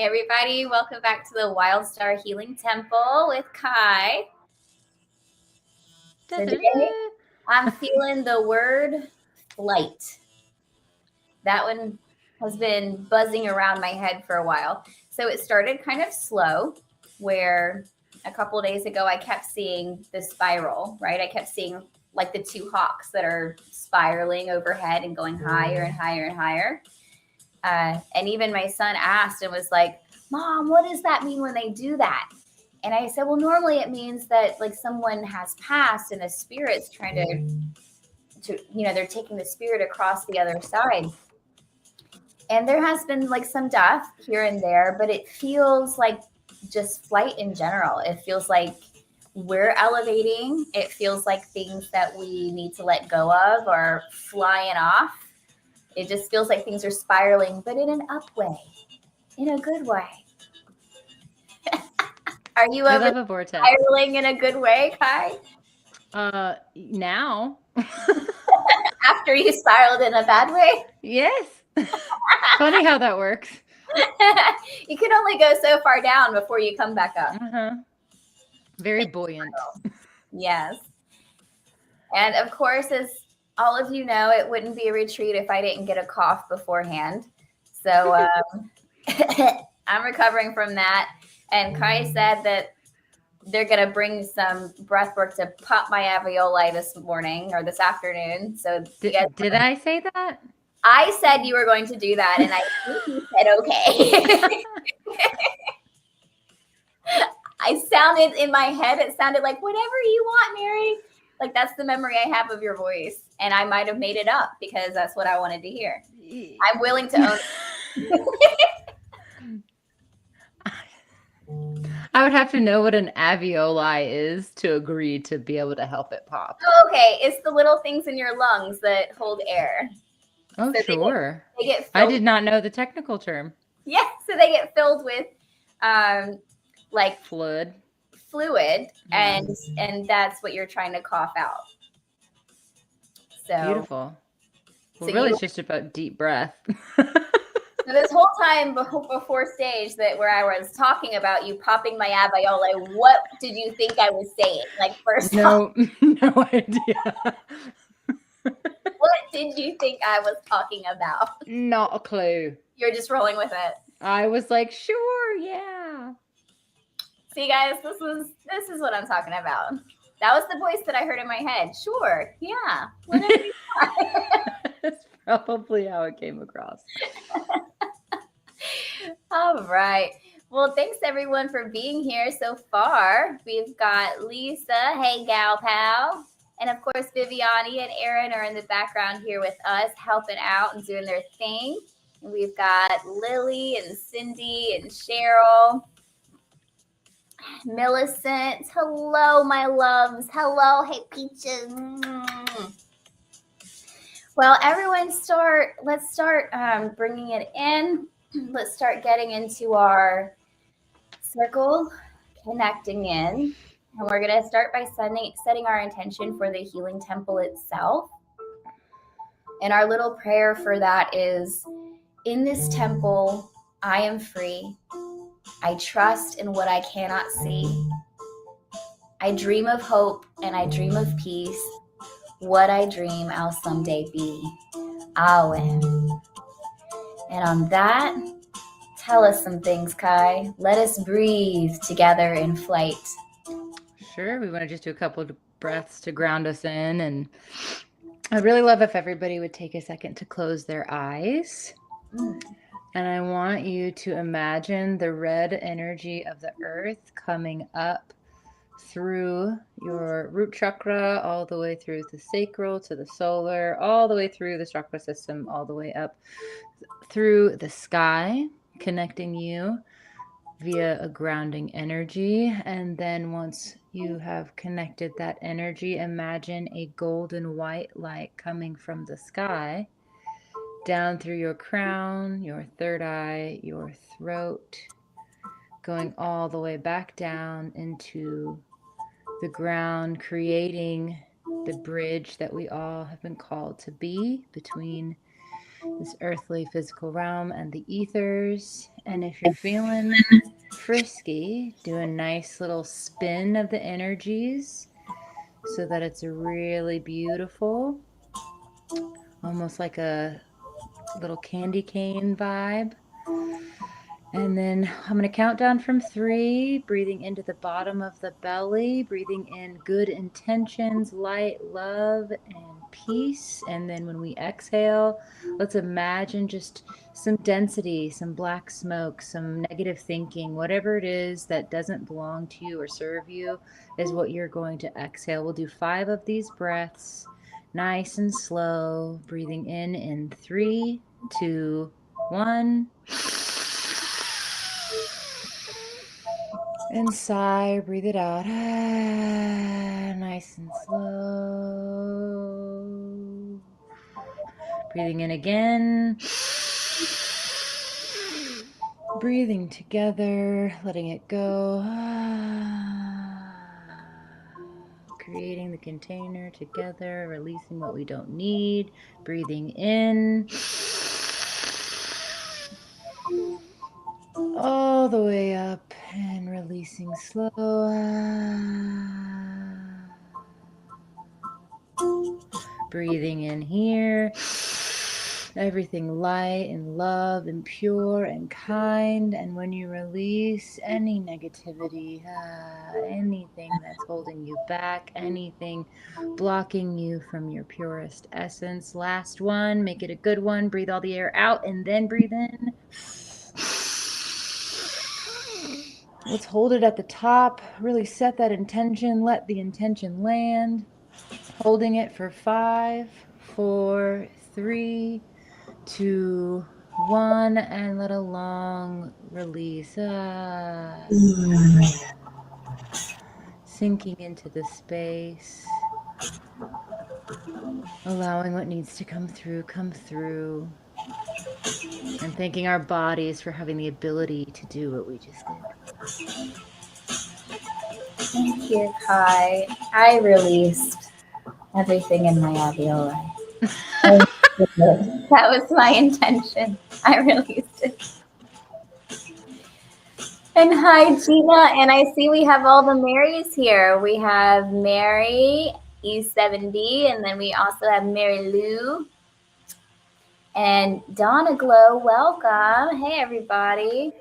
Hey everybody, welcome back to the Wild Star Healing Temple with Kai. Today I'm feeling the word flight. That one has been buzzing around my head for a while. So it started kind of slow, where a couple of days ago I kept seeing the spiral, right? I kept seeing like the two hawks that are spiraling overhead and going higher and higher and higher. And even my son asked and was like, Mom, what does that mean when they do that? And I said, well, normally it means that like someone has passed and the spirit's trying to they're taking the spirit across the other side. And there has been like some death here and there, but it feels like just flight in general. It feels like we're elevating. It feels like things that we need to let go of are flying off. It just feels like things are spiraling, but in an up way, in a good way. Are you I ever love a vortex. spiraling in a good way, Kai? Now. After you spiraled in a bad way? Yes. Funny how that works. You can only go so far down before you come back up. Very buoyant. Yes. And of course, as all of you know, it wouldn't be a retreat if I didn't get a cough beforehand. So I'm recovering from that. And Kai said that they're going to bring some breath work to pop my alveoli this morning or this afternoon. So did I say that? I said you were going to do that, and I think you said okay. I sounded in my head, it sounded like whatever you want, Mary. Like that's the memory I have of your voice. And I might have made it up because that's what I wanted to hear. I'm willing to own I would have to know what an alveoli is to agree to be able to help it pop. Okay, it's the little things in your lungs that hold air. Oh, so sure. They get I did not know the technical term. Yeah, so they get filled with like fluid, and that's what you're trying to cough out. So beautiful. Well, really, it's just about deep breath. So this whole time before stage where I was talking about you popping my alveoli, what did you think I was saying? Like first no idea. What did you think I was talking about? Not a clue. You're just rolling with it. I was like, sure, yeah. See, guys, this is what I'm talking about. That was the voice that I heard in my head. Sure, yeah. Whatever you want. That's probably how it came across. All right. Well, thanks everyone for being here so far. We've got Lisa, hey gal pal, and of course Viviani and Aaron are in the background here with us, helping out and doing their thing. And we've got Lily and Cindy and Cheryl, Millicent. Hello, my loves. Hello, hey peaches. Well, everyone, let's start bringing it in. Let's start getting into our circle, connecting in. And we're going to start by setting our intention for the healing temple itself. And our little prayer for that is, in this temple, I am free. I trust in what I cannot see. I dream of hope and I dream of peace. What I dream, I'll someday be. I'll win. And on that, tell us some things, Kai. Let us breathe together in flight. Sure. We want to just do a couple of breaths to ground us in. And I'd really love if everybody would take a second to close their eyes. And I want you to imagine the red energy of the earth coming up through your root chakra, all the way through the sacral to the solar, all the way through the chakra system, all the way up through the sky, connecting you via a grounding energy. And then once you have connected that energy, imagine a golden white light coming from the sky down through your crown, your third eye, your throat, going all the way back down into the ground, creating the bridge that we all have been called to be between this earthly physical realm and the ethers. And if you're feeling frisky, do a nice little spin of the energies so that it's really beautiful, almost like a little candy cane vibe. And then I'm going to count down from 3, breathing into the bottom of the belly, breathing in good intentions, light, love, and peace. And then when we exhale, let's imagine just some density, some black smoke, some negative thinking, whatever it is that doesn't belong to you or serve you is what you're going to exhale. We'll do 5 of these breaths, nice and slow, breathing in 3, 2, 1. And sigh, breathe it out. Nice and slow. Breathing in again. Breathing together, letting it go. Creating the container together, releasing what we don't need. Breathing in. All the way up and releasing slow. Breathing in here. Everything light and love and pure and kind. And when you release any negativity, anything that's holding you back, anything blocking you from your purest essence. Last one, make it a good one. Breathe all the air out and then breathe in. Let's hold it at the top. Really set that intention. Let the intention land. Holding it for 5, 4, 3, 2, 1, and let a long release. Sinking into the space. Allowing what needs to come through. And thanking our bodies for having the ability to do what we just did. Thank you, Kai. I released everything in my alveoli. That was my intention. I released it. And hi, Gina. And I see we have all the Marys here. We have Mary E70, and then we also have Mary Lou. And Donna Glow, welcome. Hey, everybody.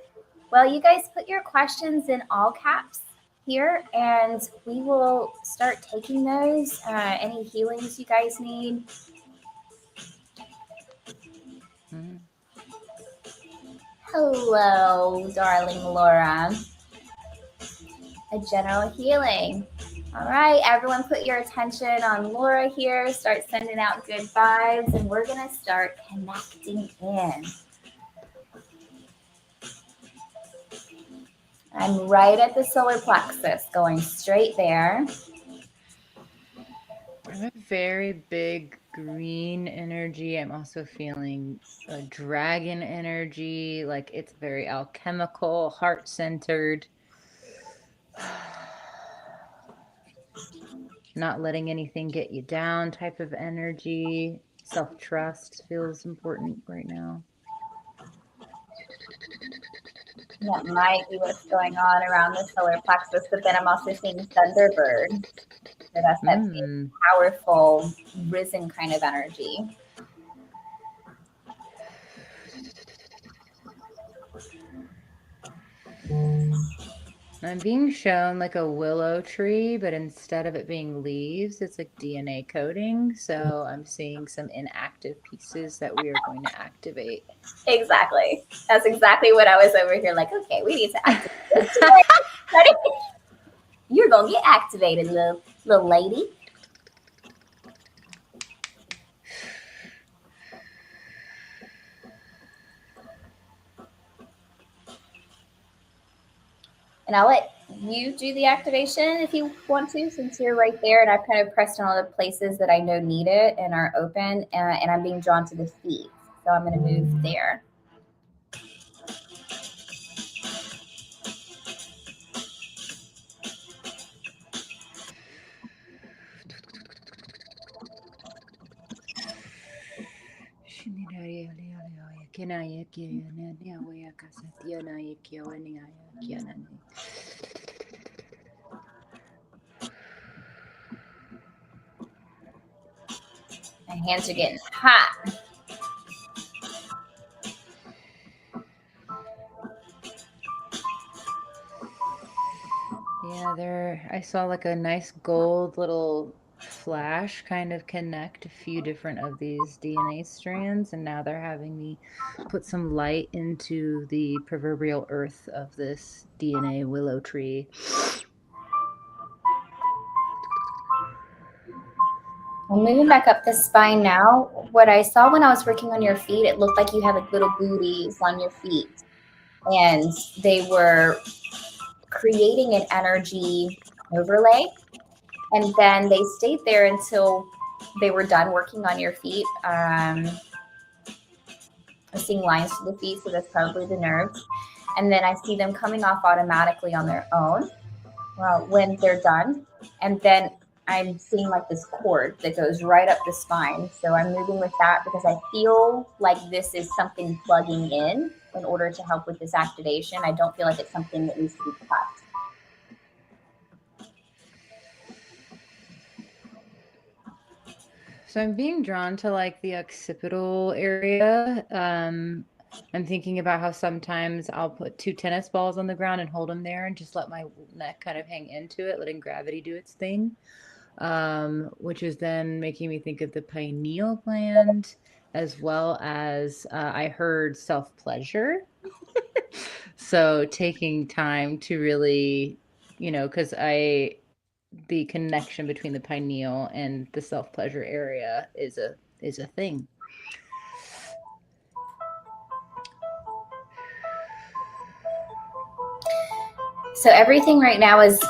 Well, you guys put your questions in all caps here, and we will start taking those. Any healings you guys need. Mm-hmm. Hello, darling Laura. A general healing. All right, everyone put your attention on Laura here. Start sending out good vibes, and we're going to start connecting in. I'm right at the solar plexus, going straight there. I have a very big green energy. I'm also feeling a dragon energy, like it's very alchemical, heart-centered. Not letting anything get you down type of energy. Self-trust feels important right now. That might be what's going on around the solar plexus, but then I'm also seeing Thunderbird. So that's that powerful, risen kind of energy. I'm being shown like a willow tree, but instead of it being leaves, it's like DNA coding. So I'm seeing some inactive pieces that we are going to activate. Exactly. That's exactly what I was over here like, okay, we need to activate this. You're going to get activated, little lady. And I'll let you do the activation if you want to, since you're right there. And I've kind of pressed on all the places that I know need it and are open. And I'm being drawn to the feet. So I'm going to move there. My hands are getting hot. Yeah, I saw like a nice gold little flash kind of connect a few different of these DNA strands, and now they're having me put some light into the proverbial earth of this DNA willow tree. I'm moving back up the spine now. What I saw when I was working on your feet, it looked like you had like little booties on your feet, and they were creating an energy overlay. And then they stayed there until they were done working on your feet. I'm seeing lines to the feet, so that's probably the nerves. And then I see them coming off automatically on their own when they're done. And then I'm seeing like this cord that goes right up the spine. So I'm moving with that because I feel like this is something plugging in order to help with this activation. I don't feel like it's something that needs to be cut. So I'm being drawn to like the occipital area. I'm thinking about how sometimes I'll put 2 tennis balls on the ground and hold them there and just let my neck kind of hang into it, letting gravity do its thing, which is then making me think of the pineal gland, as well as I heard self-pleasure. So taking time to really, because the connection between the pineal and the self-pleasure area is a thing. So everything right now is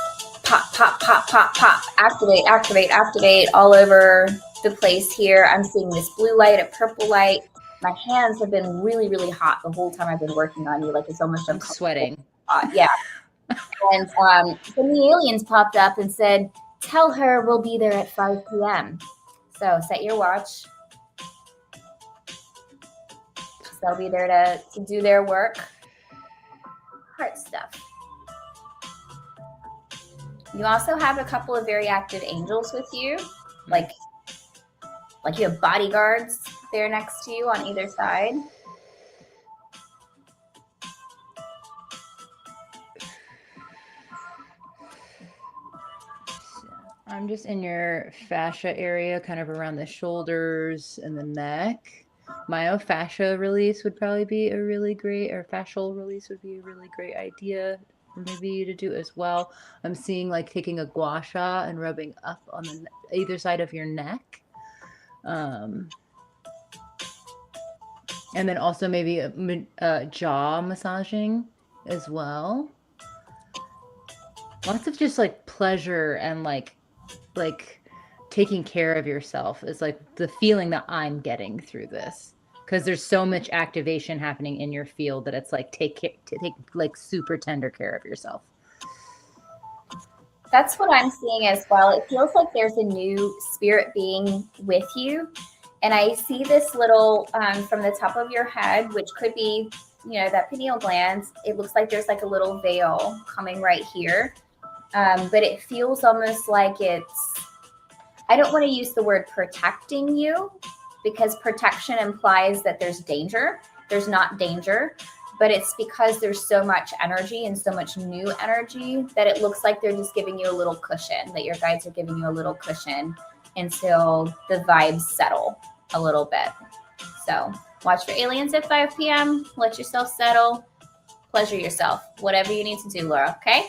pop, pop, pop, pop, pop, activate, activate, activate all over the place here. I'm seeing this blue light, a purple light. My hands have been really, really hot the whole time I've been working on you. Like it's almost I'm sweating. Yeah. And then the aliens popped up and said, tell her we'll be there at 5 p.m. So set your watch. They'll be there to do their work. Heart stuff. You also have a couple of very active angels with you. Like you have bodyguards there next to you on either side. I'm just in your fascia area, kind of around the shoulders and the neck. Myofascia release would probably be a really great, or fascial release would be a really great idea for maybe you to do as well. I'm seeing like taking a gua sha and rubbing up on either side of your neck. And then also maybe a jaw massaging as well. Lots of just like pleasure and like taking care of yourself is like the feeling that I'm getting through this, because there's so much activation happening in your field that it's like take like super tender care of yourself. That's what I'm seeing as well. It feels like there's a new spirit being with you. And I see this little from the top of your head, which could be, that pineal gland. It looks like there's like a little veil coming right here. But it feels almost like I don't want to use the word protecting you, because protection implies that there's danger. There's not danger, but it's because there's so much energy and so much new energy that it looks like they're just giving you a little cushion, that your guides are giving you a little cushion until the vibes settle a little bit. So watch for aliens at 5 p.m. Let yourself settle. Pleasure yourself. Whatever you need to do, Laura, okay?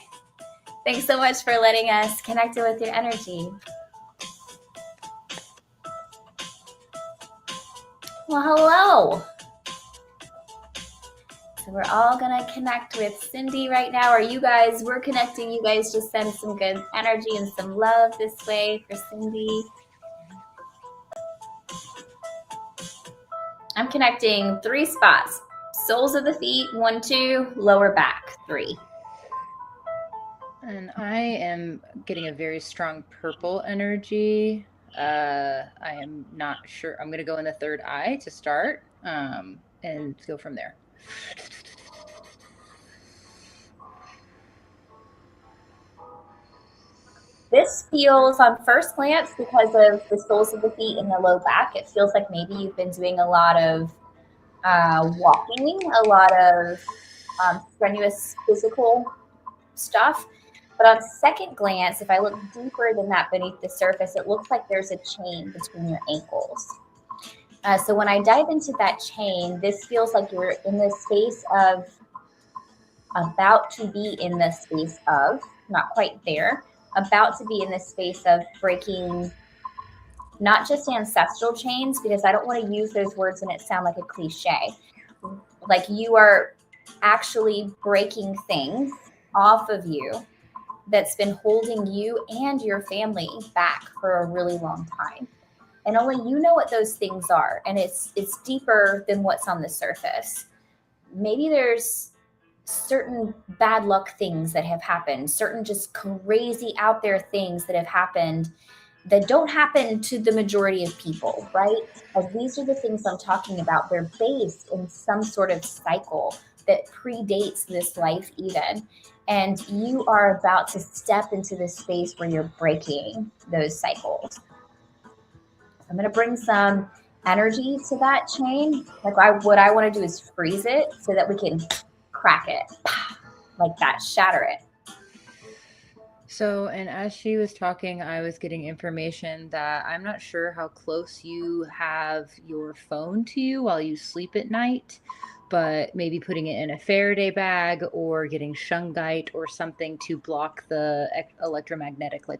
Thanks so much for letting us connect with your energy. Well, hello. So we're all going to connect with Cindy right now. We're connecting. You guys just send some good energy and some love this way for Cindy. I'm connecting 3 spots. Soles of the feet, 1, 2, lower back, 3. And I am getting a very strong purple energy. I am not sure. I'm going to go in the third eye to start. and go from there. This feels, on first glance, because of the soles of the feet and the low back, it feels like maybe you've been doing a lot of walking, a lot of strenuous physical stuff. But on second glance, if I look deeper than that beneath the surface, it looks like there's a chain between your ankles. So when I dive into that chain, this feels like you're in the space of, about to be in the space of, not quite there, about to be in the space of breaking not just ancestral chains, because I don't want to use those words and it sound like a cliche. Like you are actually breaking things off of you that's been holding you and your family back for a really long time. And only you know what those things are. And it's deeper than what's on the surface. Maybe there's certain bad luck things that have happened, certain just crazy out there things that have happened that don't happen to the majority of people, right? As these are the things I'm talking about. They're based in some sort of cycle that predates this life even. And you are about to step into this space where you're breaking those cycles. I'm going to bring some energy to that chain. Like what I want to do is freeze it so that we can crack it like that, shatter it. So, and as she was talking, I was getting information that I'm not sure how close you have your phone to you while you sleep at night, but maybe putting it in a Faraday bag or getting shungite or something to block the electromagnetic like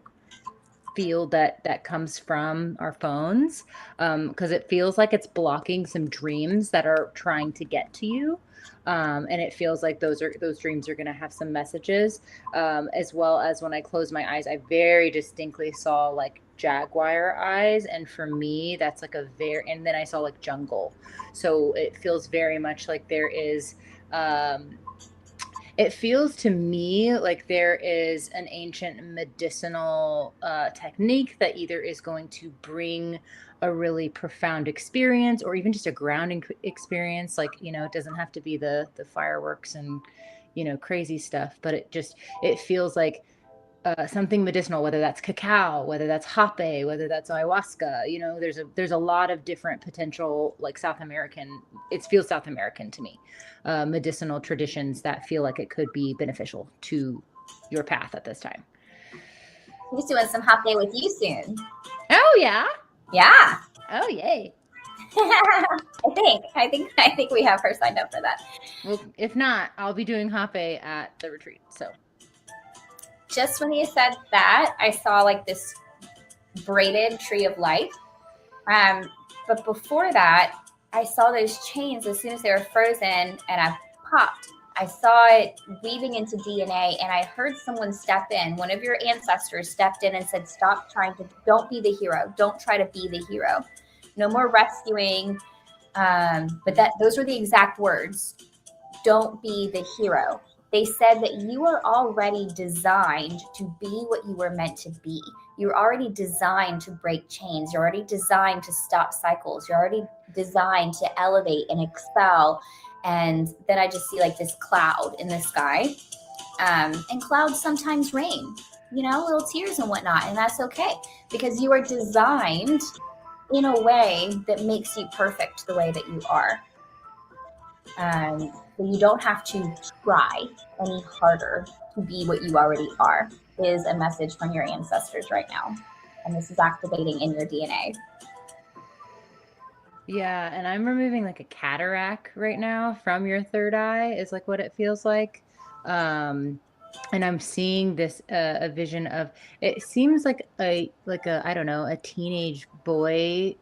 field that comes from our phones, because it feels like it's blocking some dreams that are trying to get to you. And it feels like those dreams are going to have some messages, as well as when I closed my eyes, I very distinctly saw like jaguar eyes, and for me that's like and then I saw like jungle, so it feels very much like there is it feels to me like there is an ancient medicinal technique that either is going to bring a really profound experience or even just a grounding experience. Like, it doesn't have to be the fireworks and, crazy stuff, but it feels like something medicinal, whether that's cacao, whether that's hape, whether that's ayahuasca. There's a lot of different potential, like it feels South American to me, medicinal traditions that feel like it could be beneficial to your path at this time. He's doing some hape with you soon. Oh yeah. Yeah. Oh yay. I think we have her signed up for that. Well, if not, I'll be doing hape at the retreat. So just when you said that, I saw like this braided tree of life. But before that, I saw those chains as soon as they were frozen, and I popped. I saw it weaving into DNA, and I heard someone step in. One of your ancestors stepped in and said, don't be the hero. Don't try to be the hero. No more rescuing. But those were the exact words. Don't be the hero. They said that you are already designed to be what you were meant to be. You're already designed to break chains. You're already designed to stop cycles. You're already designed to elevate and excel. And then I just see like this cloud in the sky. And clouds sometimes rain, little tears and whatnot. And that's okay, because you are designed in a way that makes you perfect the way that you are. So you don't have to try any harder to be what you already are, is a message from your ancestors right now. And this is activating in your DNA. Yeah, and I'm removing like a cataract right now from your third eye, is like what it feels like. And I'm seeing this a vision of, it seems like a I don't know, a teenage boy.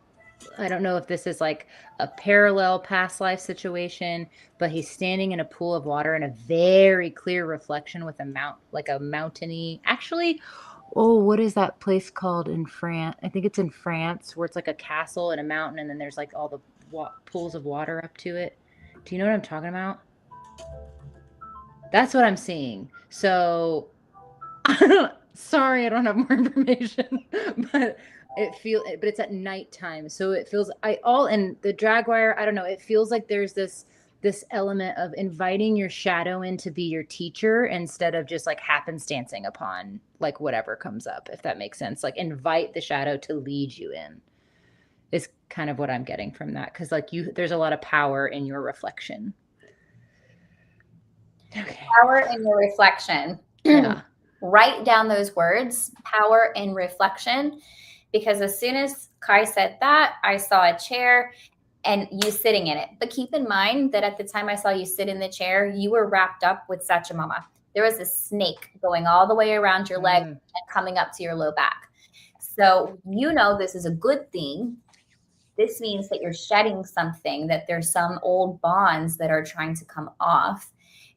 I don't know if this is like a parallel past life situation, but he's standing in a pool of water in a very clear reflection with a mountainy. Actually, oh, what is that place called in France? I think it's in France, where it's like a castle and a mountain, and then there's like all the pools of water up to it. Do you know what I'm talking about? That's what I'm seeing. So, sorry, I don't have more information, but but it's at nighttime. So it feels, and the drag wire, I don't know, it feels like there's this element of inviting your shadow in to be your teacher instead of just like happenstancing upon like whatever comes up, if that makes sense. Like invite the shadow to lead you in is kind of what I'm getting from that. Cause like there's a lot of power in your reflection. Okay. Power in your reflection. Yeah. Write down those words, power in reflection, because as soon as Kai said that, I saw a chair and you sitting in it. But keep in mind that at the time I saw you sit in the chair, you were wrapped up with Sachamama. There was a snake going all the way around your leg and coming up to your low back. So this is a good thing. This means that you're shedding something, that there's some old bonds that are trying to come off.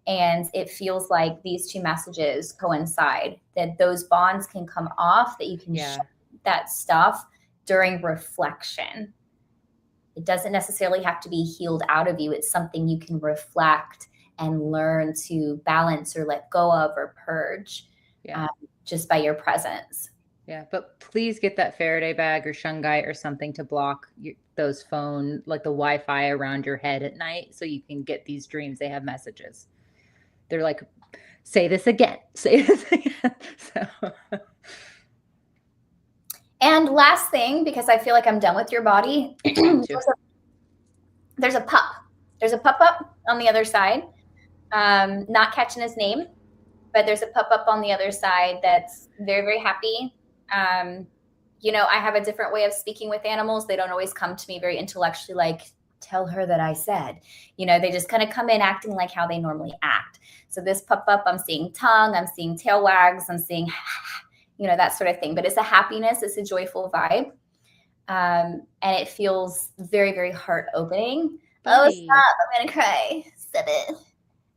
And it feels like these two messages coincide, that those bonds can come off, that you can shed that stuff during reflection. It doesn't necessarily have to be healed out of you. It's something you can reflect and learn to balance or let go of or purge just by your presence. Yeah, but please get that Faraday bag or shungite or something to block those phone, like the Wi-Fi around your head at night, so you can get these dreams. They have messages. They're like, say this again, say this again. So. And last thing, because I feel like I'm done with your body, there's a pup. There's a pup up on the other side. Not catching his name, but there's a pup up on the other side that's very, very happy. I have a different way of speaking with animals. They don't always come to me very intellectually, like, tell her that I said. They just kind of come in acting like how they normally act. So this pup up, I'm seeing tongue, I'm seeing tail wags, I'm seeing, that sort of thing. But it's a happiness, it's a joyful vibe. And it feels very, very heart opening. Buddy. Oh, stop, I'm going to cry. Stop it.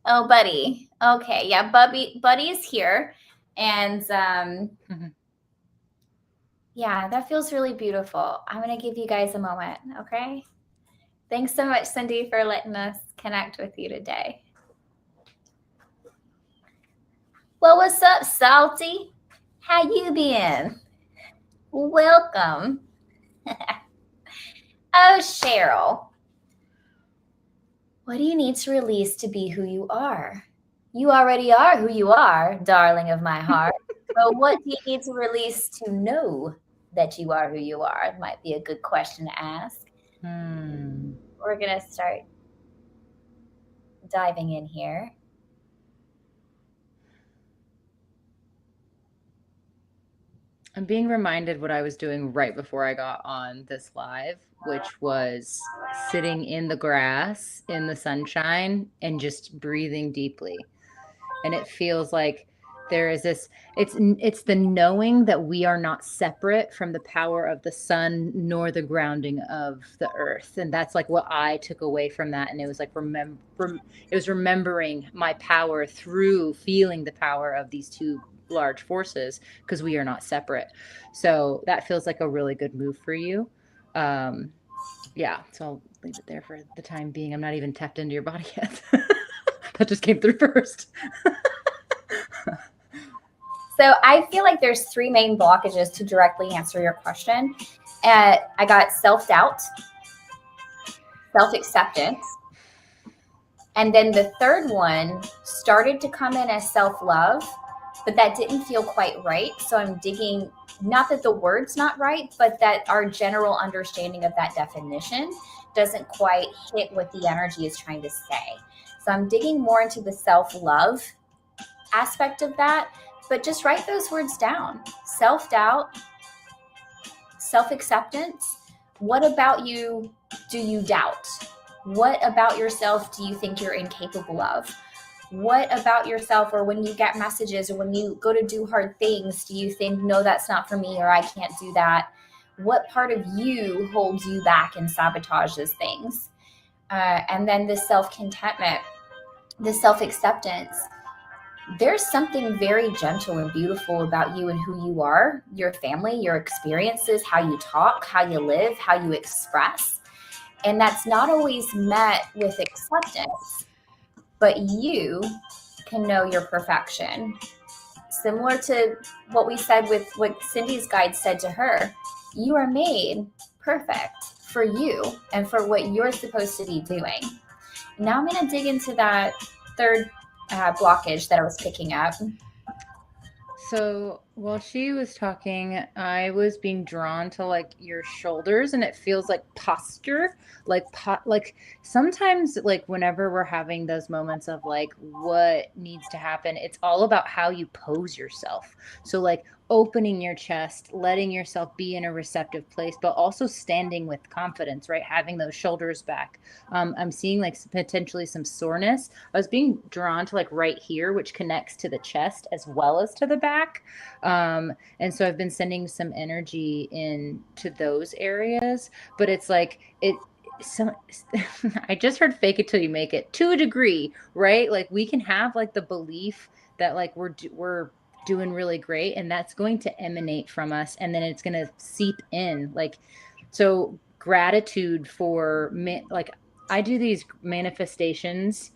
Oh, buddy. Okay. Yeah. Buddy's here. And yeah, that feels really beautiful. I'm going to give you guys a moment. Okay. Thanks so much, Cindy, for letting us connect with you today. Well, what's up, Salty? How you been? Welcome. Oh, Cheryl. What do you need to release to be who you are? You already are who you are, darling of my heart. But what do you need to release to know that you are who you are? It might be a good question to ask. We're going to start diving in here. I'm being reminded what I was doing right before I got on this live, which was sitting in the grass in the sunshine and just breathing deeply. And it feels like there is this, it's the knowing that we are not separate from the power of the sun nor the grounding of the earth. And that's like what I took away from that. And it was like, remembering my power through feeling the power of these two large forces, because we are not separate. So that feels like a really good move for you. Yeah, so I'll leave it there for the time being. I'm not even tapped into your body yet. That just came through first. So I feel like there's three main blockages to directly answer your question. I got self-doubt, self-acceptance, and then the third one started to come in as self-love, but that didn't feel quite right. So I'm digging, not that the word's not right, but that our general understanding of that definition doesn't quite hit what the energy is trying to say. So I'm digging more into the self-love aspect of that, but just write those words down. Self-doubt, self-acceptance. What about you do you doubt? What about yourself do you think you're incapable of? What about yourself, or when you get messages or when you go to do hard things, do you think, no, that's not for me, or I can't do that? What part of you holds you back and sabotages things? And then the self-contentment, the self-acceptance. There's something very gentle and beautiful about you and who you are, your family, your experiences, how you talk, how you live, how you express. And that's not always met with acceptance, but you can know your perfection. Similar to what we said with what Cindy's guide said to her, You are made perfect for you and for what you're supposed to be doing. Now I'm going to dig into that third blockage that I was picking up. So while she was talking, I was being drawn to like your shoulders, and it feels like posture, like sometimes like whenever we're having those moments of like what needs to happen, it's all about how you pose yourself. So like opening your chest, letting yourself be in a receptive place, but also standing with confidence, right? Having those shoulders back. I'm seeing like potentially some soreness. I was being drawn to like right here, which connects to the chest as well as to the back. And so I've been sending some energy into those areas, but it's like so I just heard fake it till you make it to a degree, right? Like we can have like the belief that like we're doing really great, and that's going to emanate from us, and then it's going to seep in. Like, so gratitude for like I do these manifestations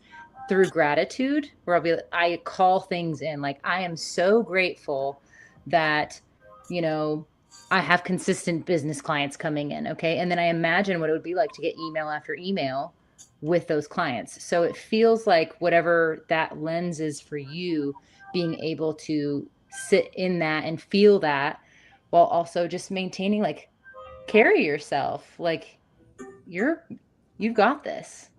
through gratitude where I call things in. Like, I am so grateful that, you know, I have consistent business clients coming in. Okay. And then I imagine what it would be like to get email after email with those clients. So it feels like whatever that lens is for you, being able to sit in that and feel that while also just maintaining, like, carry yourself like you've got this.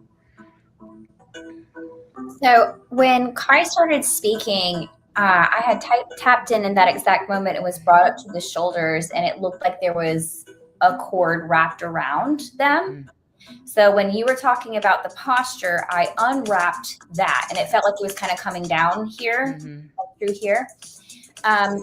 So when Kai started speaking, I had tapped in that exact moment. It was brought up to the shoulders, and it looked like there was a cord wrapped around them. So when you were talking about the posture, I unwrapped that, and it felt like it was kind of coming down here, through here. But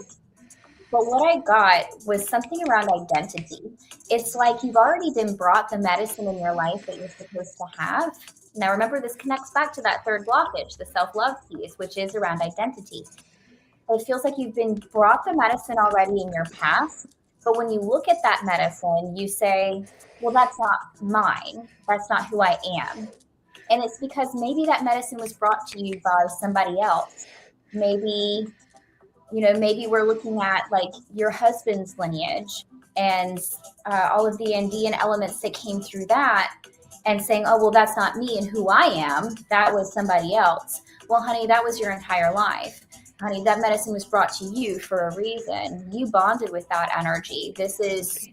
what I got was something around identity. It's like you've already been brought the medicine in your life that you're supposed to have. Now, remember, this connects back to that third blockage, the self-love piece, which is around identity. It feels like you've been brought the medicine already in your past. But when you look at that medicine, you say, well, that's not mine. That's not who I am. And it's because maybe that medicine was brought to you by somebody else. Maybe, maybe we're looking at like your husband's lineage and all of the Andean elements that came through that, and saying, oh, well, that's not me and who I am. That was somebody else. Well, honey, that was your entire life. Honey, that medicine was brought to you for a reason. You bonded with that energy. This is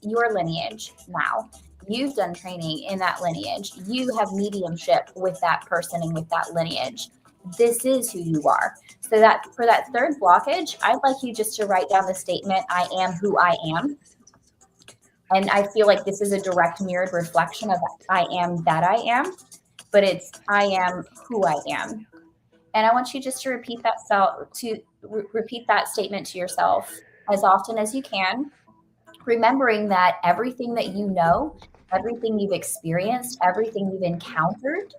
your lineage now. You've done training in that lineage. You have mediumship with that person and with that lineage. This is who you are. So that for that third blockage, I'd like you just to write down the statement, I am who I am. And I feel like this is a direct mirrored reflection of I am that I am, but it's I am who I am. And I want you just to repeat that statement to yourself as often as you can, remembering that everything that you know, everything you've experienced, everything you've encountered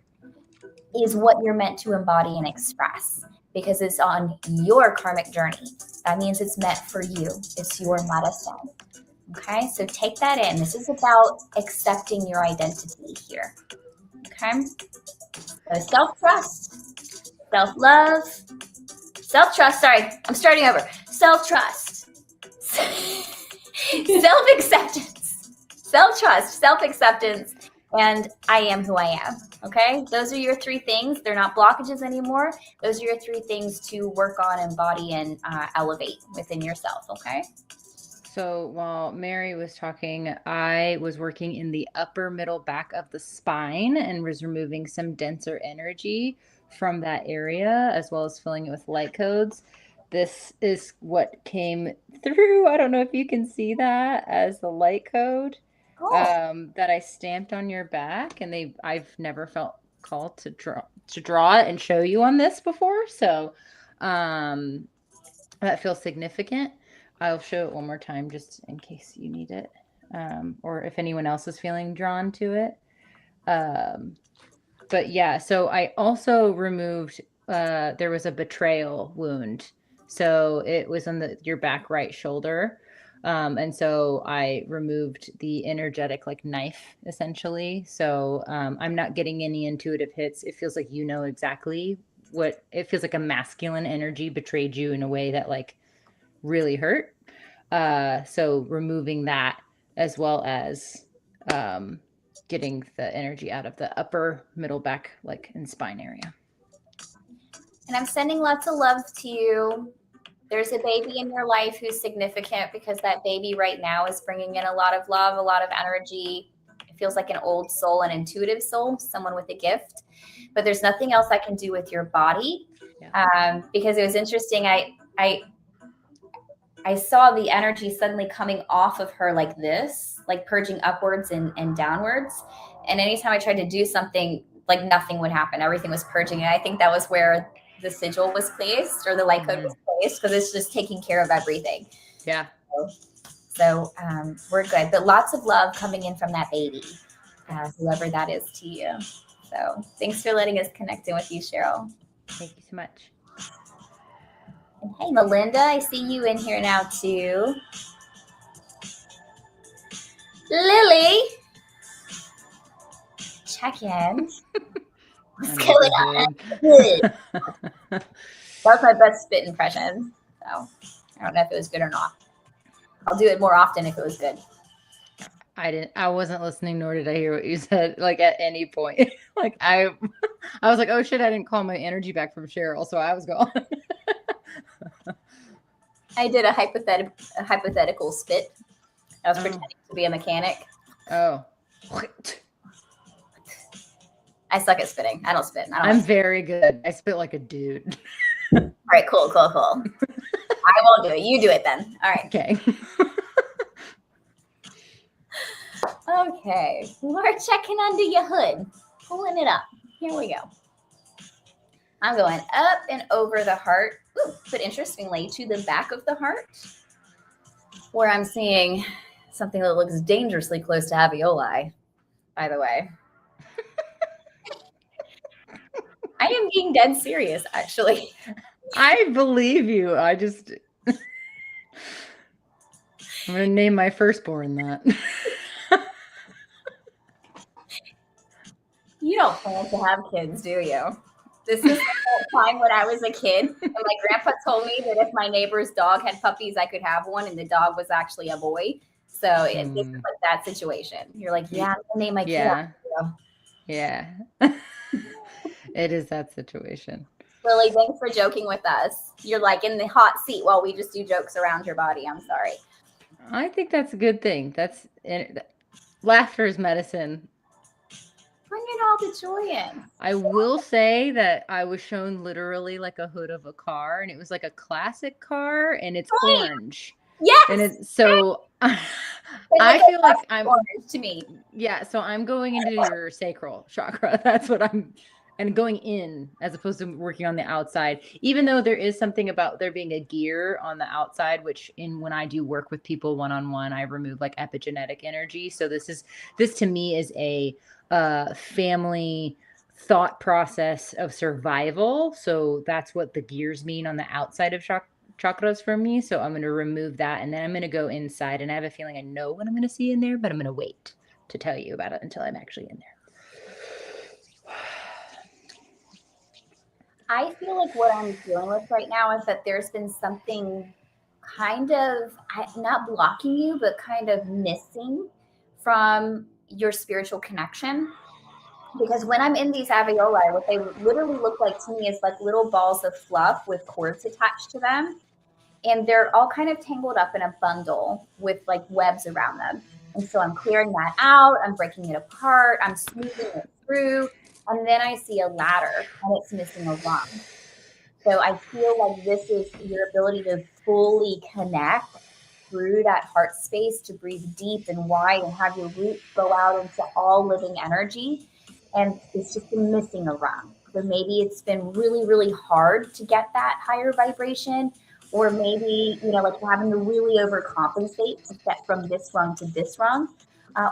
is what you're meant to embody and express, because it's on your karmic journey. That means it's meant for you. It's your medicine. Okay, so take that in. This is about accepting your identity here. Okay, so self-trust, self-love, self-trust. Sorry, I'm starting over. Self-trust, self-acceptance, self-trust, self-acceptance, and I am who I am. Okay, those are your three things. They're not blockages anymore. Those are your three things to work on, embody, and elevate within yourself. Okay. So while Mary was talking, I was working in the upper middle back of the spine and was removing some denser energy from that area, as well as filling it with light codes. This is what came through. I don't know if you can see that as the light code. Cool. That I stamped on your back, and I've never felt called to draw it and show you on this before. So that feels significant. I'll show it one more time just in case you need it, or if anyone else is feeling drawn to it. But yeah, so I also removed, there was a betrayal wound. So it was on your back right shoulder. And so I removed the energetic like knife essentially. So I'm not getting any intuitive hits. It feels like exactly it feels like a masculine energy betrayed you in a way that like really hurt. So removing that as well as getting the energy out of the upper, middle, back, like and spine area. And I'm sending lots of love to you. There's a baby in your life who's significant because that baby right now is bringing in a lot of love, a lot of energy. It feels like an old soul, an intuitive soul, someone with a gift. But there's nothing else I can do with your body. Because it was interesting. I saw the energy suddenly coming off of her like this, like purging upwards and downwards. And anytime I tried to do something, like nothing would happen. Everything was purging. And I think that was where the sigil was placed or the light code was placed, because it's just taking care of everything. Yeah. So we're good. But lots of love coming in from that baby, whoever that is to you. So thanks for letting us connect in with you, Cheryl. Thank you so much. And hey, Melinda, I see you in here now too. Lily, check in. What's going on? Good. That was my best spit impression. So I don't know if it was good or not. I'll do it more often if it was good. I wasn't listening, nor did I hear what you said, like at any point. Like I was like, oh shit, I didn't call my energy back from Cheryl, so I was gone. I did a hypothetical spit. I was pretending to be a mechanic. Oh. I suck at spitting. I don't spit. I'm very good. I spit like a dude. All right, cool. I won't do it. You do it then. All right. Okay. Okay. We're checking under your hood. Pulling it up. Here we go. I'm going up and over the heart. Ooh, but interestingly, to the back of the heart, where I'm seeing something that looks dangerously close to alveoli, by the way. I am being dead serious, actually. I believe you. I'm going to name my firstborn that. You don't plan to have kids, do you? This is the time when I was a kid, and my grandpa told me that if my neighbor's dog had puppies, I could have one, and the dog was actually a boy. So this is like that situation. You're like, yeah, I'm gonna name my kid. Yeah. It is that situation. Lily, thanks for joking with us. You're like in the hot seat while we just do jokes around your body. I'm sorry. I think that's a good thing. Laughter is medicine. Bringing all the joy in. I will say that I was shown literally like a hood of a car, and it was like a classic car, and it's orange. Yes. And it's so I feel like I'm orange to me. Yeah, so I'm going into your sacral chakra. That's what and going in as opposed to working on the outside, even though there is something about there being a gear on the outside, which when I do work with people one-on-one, I remove like epigenetic energy. So this to me is a family thought process of survival. So that's what the gears mean on the outside of chakras for me. So I'm going to remove that, and then I'm going to go inside, and I have a feeling I know what I'm going to see in there, but I'm going to wait to tell you about it until I'm actually in there. I feel like what I'm dealing with right now is that there's been something kind of not blocking you, but kind of missing from your spiritual connection. Because when I'm in these alveoli, what they literally look like to me is like little balls of fluff with cords attached to them. And they're all kind of tangled up in a bundle with like webs around them. And so I'm clearing that out. I'm breaking it apart. I'm smoothing it through. And then I see a ladder, and it's missing a rung. So I feel like this is your ability to fully connect through that heart space, to breathe deep and wide and have your roots go out into all living energy. And it's just been missing a rung. So maybe it's been really, really hard to get that higher vibration, or maybe, like you're having to really overcompensate to get from this rung to this rung.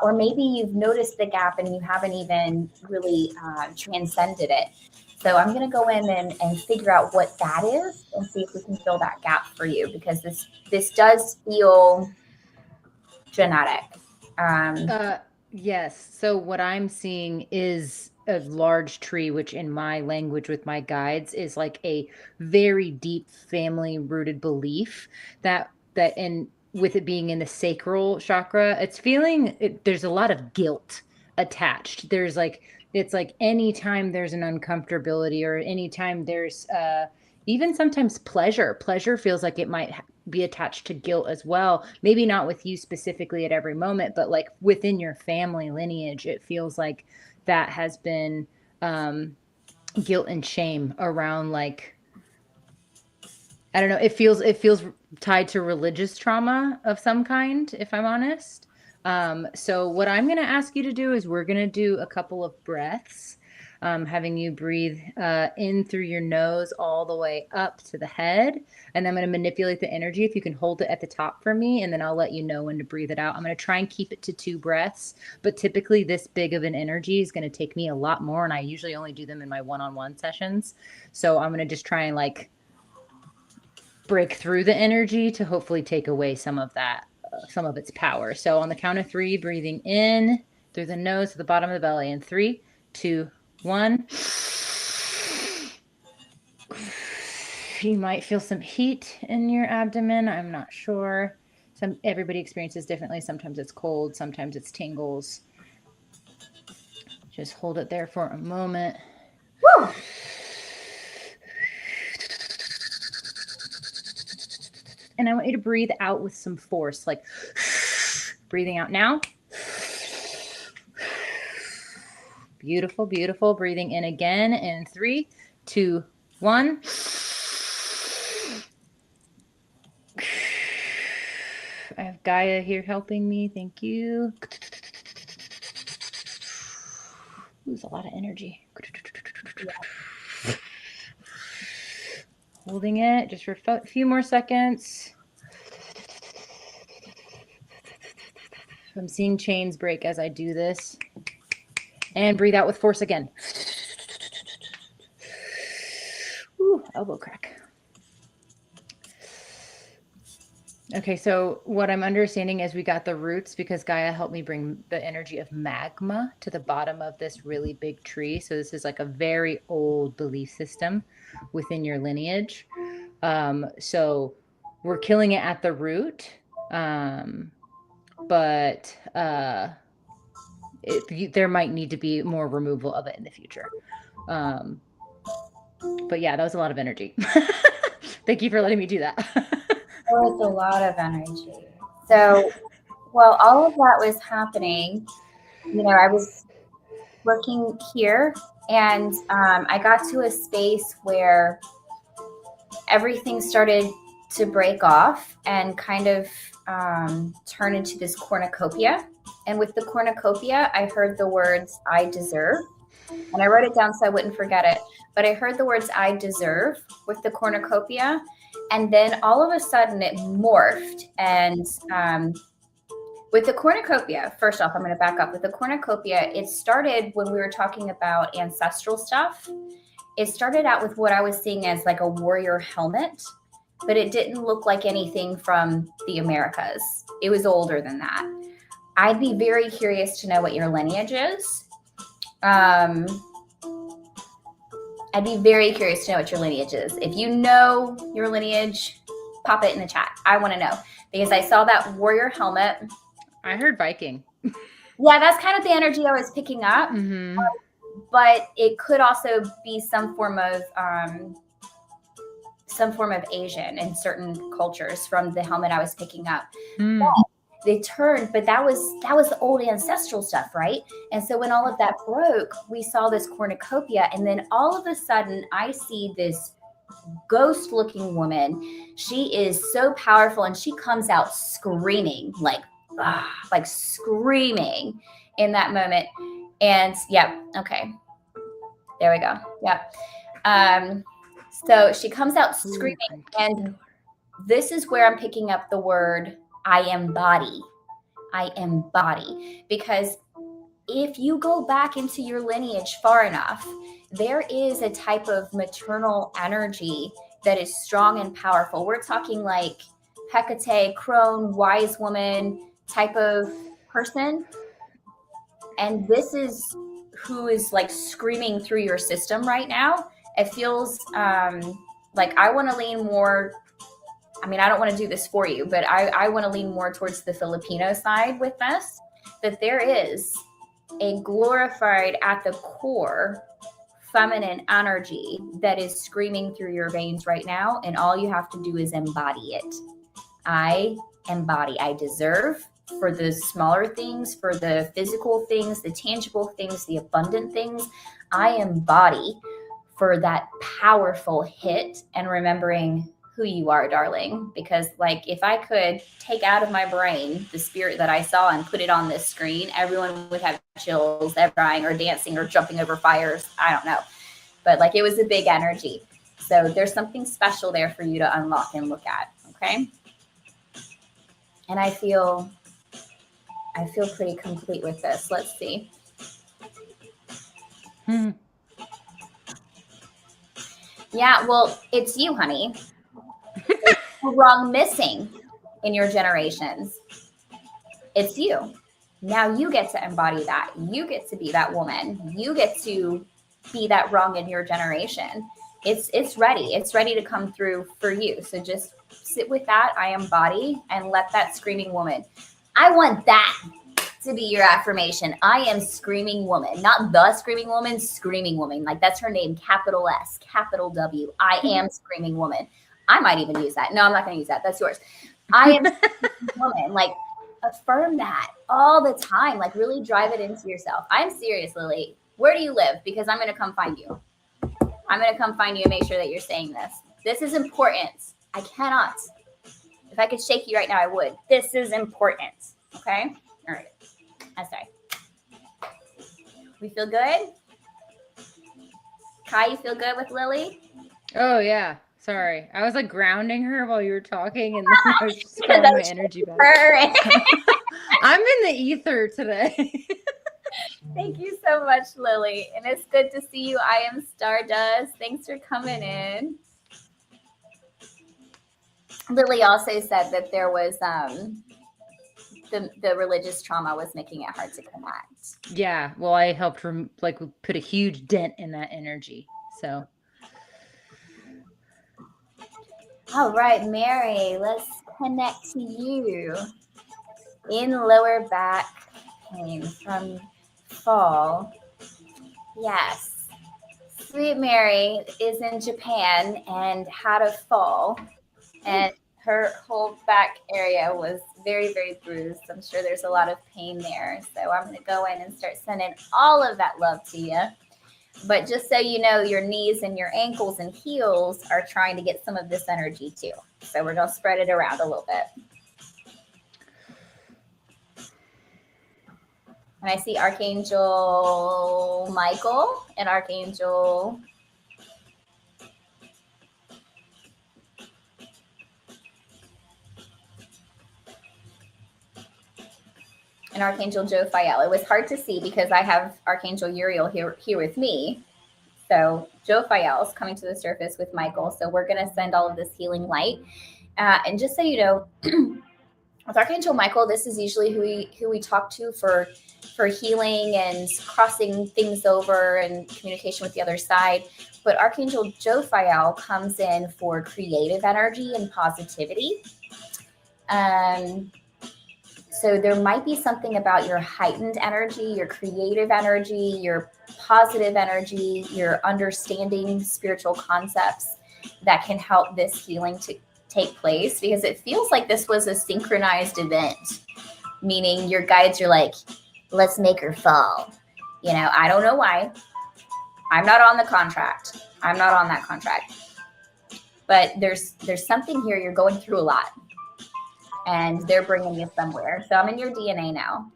Or maybe you've noticed the gap and you haven't even really transcended it. So I'm going to go in and figure out what that is and see if we can fill that gap for you, because this does feel genetic. Yes. So what I'm seeing is a large tree, which in my language with my guides is like a very deep family rooted belief that and with it being in the sacral chakra, it's feeling there's a lot of guilt attached. There's like, it's like anytime there's an uncomfortability or anytime there's even sometimes pleasure feels like it might be attached to guilt as well. Maybe not with you specifically at every moment, but like within your family lineage, it feels like that has been guilt and shame around, like, I don't know, it feels tied to religious trauma of some kind, if I'm honest. So what I'm going to ask you to do is we're going to do a couple of breaths, having you breathe in through your nose all the way up to the head. And I'm going to manipulate the energy. If you can hold it at the top for me, and then I'll let you know when to breathe it out. I'm going to try and keep it to 2 breaths, but typically this big of an energy is going to take me a lot more. And I usually only do them in my one-on-one sessions. So I'm going to just try and like break through the energy to hopefully take away some of that, some of its power. So on the count of 3, breathing in through the nose to the bottom of the belly in 3, 2, 1. You might feel some heat in your abdomen. I'm not sure. Everybody experiences differently. Sometimes it's cold, sometimes it's tingles. Just hold it there for a moment. Woo! And I want you to breathe out with some force, like breathing out now. Beautiful, beautiful. Breathing in again in 3, 2, 1. I have Gaia here helping me. Thank you. There's a lot of energy. Holding it just for a few more seconds. I'm seeing chains break as I do this. And breathe out with force again. Ooh, elbow crack. Okay, so what I'm understanding is we got the roots because Gaia helped me bring the energy of magma to the bottom of this really big tree. So this is like a very old belief system within your lineage. So we're killing it at the root. But there might need to be more removal of it in the future. But yeah, that was a lot of energy. Thank you for letting me do that. Oh, it's a lot of energy. So, while all of that was happening, you know, I was working here, and I got to a space where everything started to break off and kind of turn into this cornucopia. And with the cornucopia, I heard the words, I deserve. And I wrote it down so I wouldn't forget it. But I heard the words, I deserve, with the cornucopia. And then all of a sudden it morphed. And with the cornucopia, first off, I'm going to back up. With the cornucopia, it started when we were talking about ancestral stuff. It started out with what I was seeing as like a warrior helmet, but it didn't look like anything from the Americas. It was older than that. I'd be very curious to know what your lineage is. I'd be very curious to know what your lineage is. If you know your lineage, pop it in the chat. I want to know because I saw that warrior helmet. I heard Viking. Yeah, that's kind of the energy I was picking up. Mm-hmm. But it could also be some form of Asian in certain cultures from the helmet I was picking up. They turned, but that was the old ancestral stuff, right? And so when all of that broke, we saw this cornucopia, and then all of a sudden I see this ghost-looking woman. She is so powerful, and she comes out screaming, like screaming in that moment. And yeah, okay, there we go. Yeah. So she comes out screaming, and this is where I'm picking up the word I embody. I embody. Because if you go back into your lineage far enough, there is a type of maternal energy that is strong and powerful. We're talking like Hecate, crone, wise woman type of person. And this is who is like screaming through your system right now. It feels like I want to lean more I mean, I don't want to do this for you, but I want to lean more towards the Filipino side with this, that there is a glorified at the core feminine energy that is screaming through your veins right now. And all you have to do is embody it. I embody, I deserve for the smaller things, for the physical things, the tangible things, the abundant things. I embody for that powerful hit and remembering who you are, darling. Because like if I could take out of my brain the spirit that I saw and put it on this screen, everyone would have chills, they're crying or dancing or jumping over fires. I don't know. But like it was a big energy. So there's something special there for you to unlock and look at. Okay. And I feel pretty complete with this. Let's see. Yeah, well, it's you, honey. It's wrong missing in your generations. It's you. Now you get to embody that. You get to be that woman. You get to be that wrong in your generation. It's ready. It's ready to come through for you. So just sit with that. I embody and let that screaming woman. I want that to be your affirmation. I am screaming woman, not the screaming woman, screaming woman. Like that's her name, capital S, capital W. I am screaming woman. I might even use that. No, I'm not going to use that. That's yours. I am screaming woman. Like affirm that all the time. Like really drive it into yourself. I'm serious, Lily. Where do you live? Because I'm going to come find you. I'm going to come find you and make sure that you're saying this. This is important. I cannot. If I could shake you right now, I would. This is important. Okay? All right. I'm sorry. We feel good? Kai, you feel good with Lily? Oh, yeah. Sorry. I was like grounding her while you were talking, and then I was just calling my energy back. I'm in the ether today. Thank you so much, Lily. And it's good to see you. I am Stardust. Thanks for coming in. Lily also said that there was the religious trauma was making it hard to connect. Yeah. Well, I helped put a huge dent in that energy. So. All right, Mary, let's connect to you. In lower back pain from fall. Yes. Sweet Mary is in Japan and had a fall, and her whole back area was very, very bruised. I'm sure there's a lot of pain there. So I'm going to go in and start sending all of that love to you. But just so you know, your knees and your ankles and heels are trying to get some of this energy too. So we're going to spread it around a little bit. And I see Archangel Michael and Archangel Jophiel. It was hard to see because I have Archangel Uriel here with me. So Jophiel is coming to the surface with Michael. So we're going to send all of this healing light. And just so you know, with Archangel Michael, this is usually who we talk to for healing and crossing things over and communication with the other side. But Archangel Jophiel comes in for creative energy and positivity. So there might be something about your heightened energy, your creative energy, your positive energy, your understanding spiritual concepts that can help this healing to take place, because it feels like this was a synchronized event, meaning your guides are like, let's make her fall. You know, I don't know why. I'm not on the contract. I'm not on that contract. But there's something here. You're going through a lot. And they're bringing you somewhere. So I'm in your DNA now.